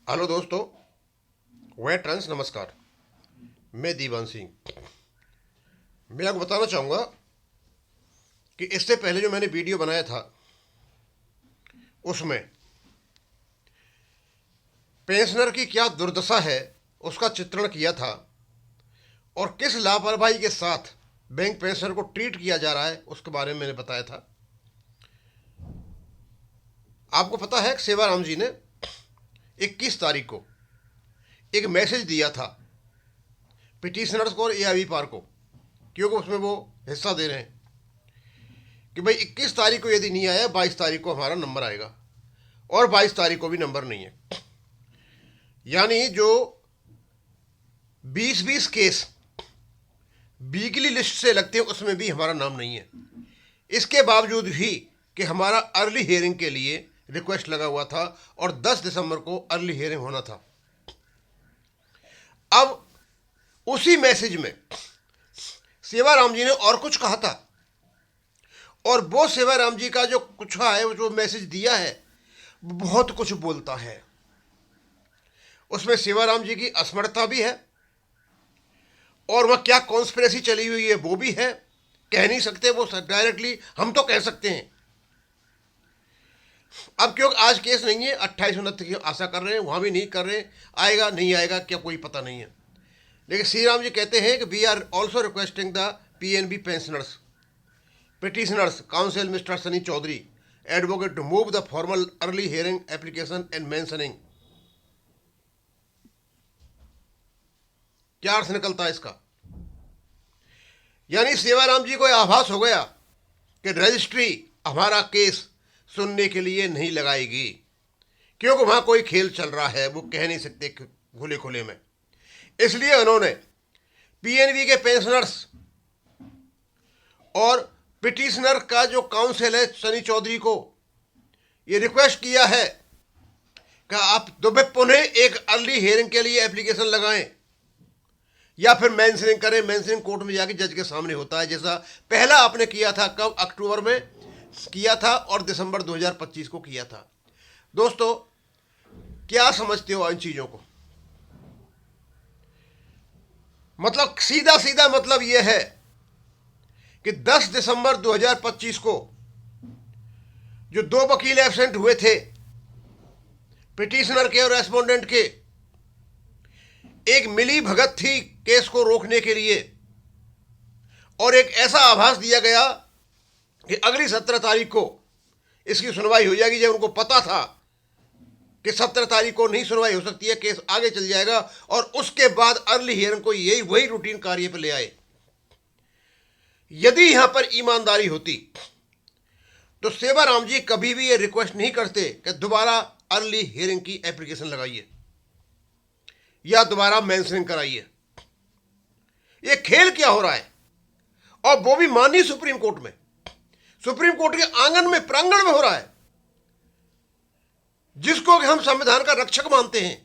Hello दोस्तों, वह trans नमस्कार। मैं दीवान सिंह। मैं आपको बताना चाहूँगा कि इससे पहले जो मैंने वीडियो बनाया था उसमें पेंशनर की क्या दुर्दशा है उसका चित्रण किया था और किस लापरवाही के साथ बैंक पेंशनर को ट्रीट किया जा रहा है उसके बारे में मैंने बताया था। आपको पता है कि सेवाराम जी ने 21 तारीख को एक मैसेज दिया था पिटिशनर्स को और एआईवी पार को, क्योंकि उसमें वो हिस्सा दे रहे हैं कि भाई 21 तारीख को यदि नहीं आया 22 तारीख को हमारा नंबर आएगा, और 22 तारीख को भी नंबर नहीं है। यानी जो 20-20 केस वीकली लिस्ट से लगते हैं उसमें भी हमारा नाम नहीं है। इसके बावजूद भी कि हमारा अर्ली हियरिंग के लिए रिक्वेस्ट लगा हुआ था और 10 दिसंबर को अर्ली हियरिंग होना था। अब उसी मैसेज में सेवाराम जी ने और कुछ कहा था, और वो सेवाराम जी का जो कुछ है, जो मैसेज दिया है, बहुत कुछ बोलता है। उसमें सेवाराम जी की अस्मरता भी है और वह क्या कॉन्स्पिरेसी चली हुई है वो भी है। कह नहीं सकते वो डायरेक्टली, हम तो कह सकते हैं। अब क्योंकि आज केस नहीं है, 28-29 की आशा कर रहे हैं, वहां भी नहीं कर रहे हैं। आएगा नहीं आएगा क्या कोई पता नहीं है। लेकिन श्री राम जी कहते हैं कि we are also requesting the PNB pensioners petitioners council mister Sunny Chaudhary advocate to move the formal early hearing application and mentioning. क्या अर्थ निकलता है इसका? यानी सेवाराम जी को आभास हो गया कि रजिस्ट्री हमारा केस सुनने के लिए नहीं लगाएगी, क्योंकि वहां कोई खेल चल रहा है, वो कह नहीं सकते खुले खुले में। इसलिए उन्होंने पीएनबी के पेंशनर्स और पिटिशनर का जो काउंसिल है सनी चौधरी को ये रिक्वेस्ट किया है कि आप दोबारा पुनः एक अर्ली हियरिंग के लिए एप्लीकेशन लगाएं या फिर मेंशनिंग करें। मेंशनिंग कोर्ट में जाके जज के सामने होता है, जैसा पहला आपने किया था, कब अक्टूबर में किया था और दिसंबर 2025 को किया था। दोस्तों, क्या समझते हो इन चीजों को? मतलब सीधा सीधा मतलब यह है कि 10 दिसंबर 2025 को जो दो वकील एब्सेंट हुए थे, पिटिशनर के और रेस्पोंडेंट के, एक मिली भगत थी केस को रोकने के लिए, और एक ऐसा आभास दिया गया कि अगली 17 तारीख को इसकी सुनवाई हो जाएगी, जब उनको पता था कि 17 तारीख को नहीं सुनवाई हो सकती है, केस आगे चल जाएगा, और उसके बाद अर्ली हियरिंग को यही वही रूटीन कार्य पर ले आए। यदि यहां पर ईमानदारी होती तो सेवाराम जी कभी भी ये रिक्वेस्ट नहीं करते कि दोबारा अर्ली हियरिंग की एप्लीकेशन लगाइए या दोबारा मेंशनिंग कराइए। ये खेल क्या हो रहा है? और वो भी माननीय सुप्रीम कोर्ट में, सुप्रीम कोर्ट के आंगन में, प्रांगण में हो रहा है, जिसको हम संविधान का रक्षक मानते हैं।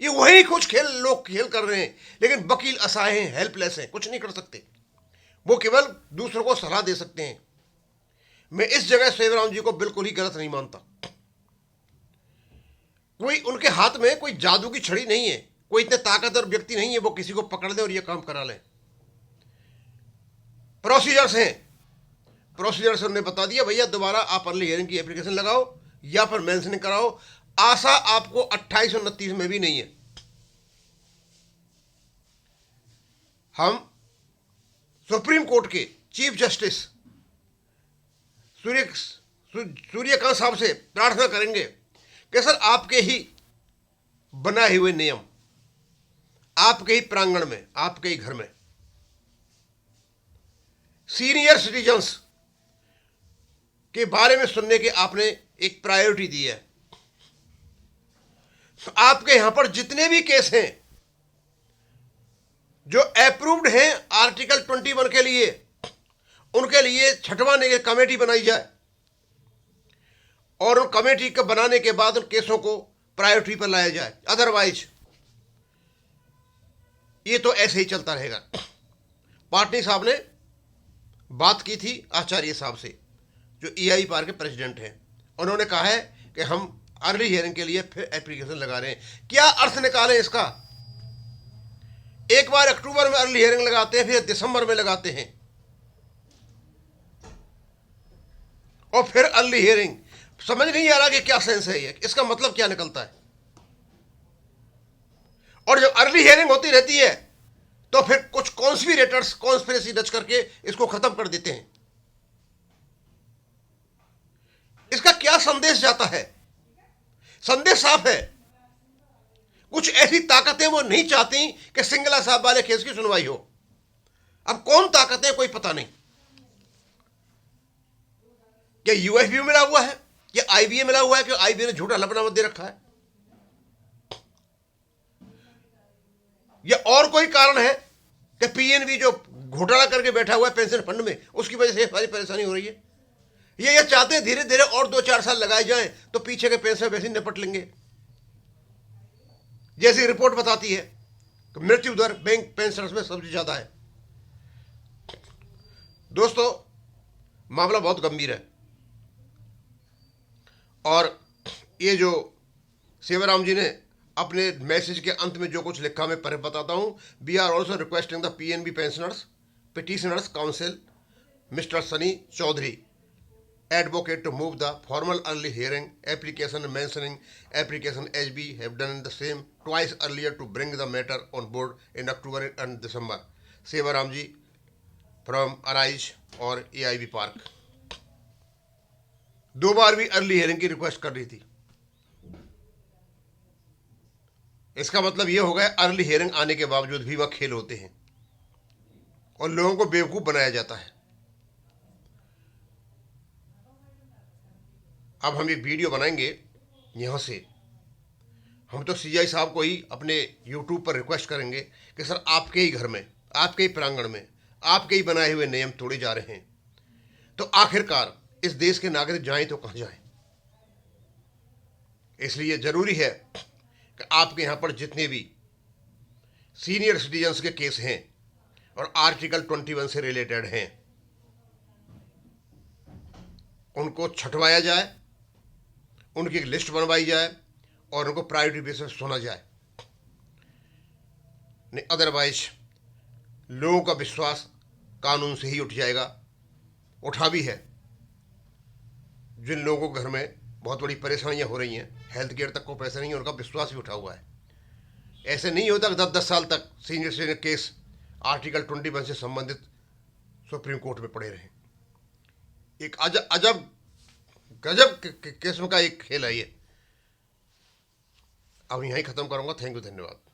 ये वही कुछ खेल लोग खेल कर रहे हैं, लेकिन वकील असहाय हैं, हेल्पलेस हैं, कुछ नहीं कर सकते। वो केवल दूसरों को सलाह दे सकते हैं। मैं इस जगह सेवाराम जी को बिल्कुल ही गलत नहीं मानता। कोई उनके हाथ में कोई जादू की छड़ी नहीं है, कोई इतने ताकतवर व्यक्ति नहीं है वो किसी को पकड़ दे और ये काम करा ले। प्रोसीजर्स हैं, प्रोसीजर्स उन्होंने बता दिया, भैया दोबारा आप अर्ली हियरिंग की एप्लीकेशन लगाओ या फिर मेंशनिंग कराओ। आशा आपको 28 और 29 में भी नहीं है। हम सुप्रीम कोर्ट के चीफ जस्टिस सूर्यकांत साहब से प्रार्थना करेंगे कि सर आपके ही बनाए हुए नियम, आपके ही प्रांगण में, आपके ही घर में सीनियर सिटीजन्स के बारे में सुनने के आपने एक प्रायोरिटी दी है। तो आपके यहां पर जितने भी केस हैं जो अप्रूव्ड हैं आर्टिकल 21 के लिए, उनके लिए छठवाने की कमेटी बनाई जाए और उन कमेटी को बनाने के बाद उन केसों को प्रायोरिटी पर लाया जाए। अदरवाइज ये तो ऐसे ही चलता रहेगा। पाटनी साहब ने बात की थी आचार्य साहब से, जो ईआई पार के प्रेसिडेंट हैं। उन्होंने कहा है कि हम अर्ली हियरिंग के लिए फिर एप्लीकेशन लगा रहे हैं। क्या अर्थ निकालें इसका? एक बार अक्टूबर में अर्ली हियरिंग लगाते हैं, फिर दिसंबर में लगाते हैं, और फिर अर्ली हियरिंग। समझ नहीं आ रहा कि क्या सेंस है ये, इसका मतलब क्या निकलता है। और जब अर्ली हियरिंग होती रहती है तो फिर कुछ कॉन्स्पिरेटर्स कॉन्स्पिरेसी रच करके इसको खत्म कर देते हैं। इसका क्या संदेश जाता है? संदेश साफ है, कुछ ऐसी ताकतें वो नहीं चाहती कि सिंगला साहब वाले केस की सुनवाई हो। अब कौन ताकतें, कोई पता नहीं। क्या यूएफबी मिला हुआ है, क्या आईबीए मिला हुआ है, कि आईबीए ने झूठा लपना मत दे रखा है, या और कोई कारण है कि पीएनबी जो घोटाला करके बैठा हुआ है पेंशन फंड में, उसकी वजह से सारी परेशानी हो रही है। ये चाहते हैं धीरे धीरे और 2-4 साल लगाए जाएं तो पीछे के पेंशन वैसे निपट लेंगे। जैसी रिपोर्ट बताती है कि मृत्यु दर बैंक पेंशनर्स में सबसे ज्यादा है। दोस्तों, मामला बहुत गंभीर है, और ये जो सेवाराम जी ने अपने मैसेज के अंत में जो कुछ लिखा, मैं पर बताता हूं। We are also requesting the PNB pensioners petitioners council mister Sunny Chaudhary advocate to move the formal early hearing application mentioning application HB have done the same twice earlier to bring the matter on board in October and December. Sewaram ji from Arise और AIB park. 2 बार भी early hearing की request कर रही थी। इसका मतलब यह हो गया अर्ली हियरिंग आने के बावजूद भी वह खेल होते हैं और लोगों को बेवकूफ बनाया जाता है। अब हम एक वीडियो बनाएंगे यहाँ से। हम तो सीआई साहब को ही अपने यूट्यूब पर रिक्वेस्ट करेंगे कि सर आपके ही घर में, आपके ही प्रांगण में, आपके ही बनाए हुए नियम तोड़े जा रहे हैं, तो आखिरकार इस देश के नागरिक जाएं तो कहाँ जाएं। इसलिए जरूरी है कि आपके यहाँ पर जितने भी सीनियर सिटीजन्स के केस हैं और आर्टिकल 21 से रिलेटेड हैं, उनको छंटवाया जाए, उनकी एक लिस्ट बनवाई जाए और उनको प्रायोरिटी बेसिस पर सुना जाए। नहीं अदरवाइज लोगों का विश्वास कानून से ही उठ जाएगा। उठा भी है। जिन लोगों के घर में बहुत बड़ी परेशानियां हो रही हैं, हेल्थ केयर तक को पैसे नहीं है, उनका विश्वास भी उठा हुआ है। ऐसे नहीं होता कि 10-10 साल तक सीनियर सीनियर केस आर्टिकल 21 से संबंधित सुप्रीम कोर्ट में पड़े रहे। एक अजब गजब किस्म का एक खेल है ये। अब यहीं खत्म करूंगा। थैंक यू, धन्यवाद।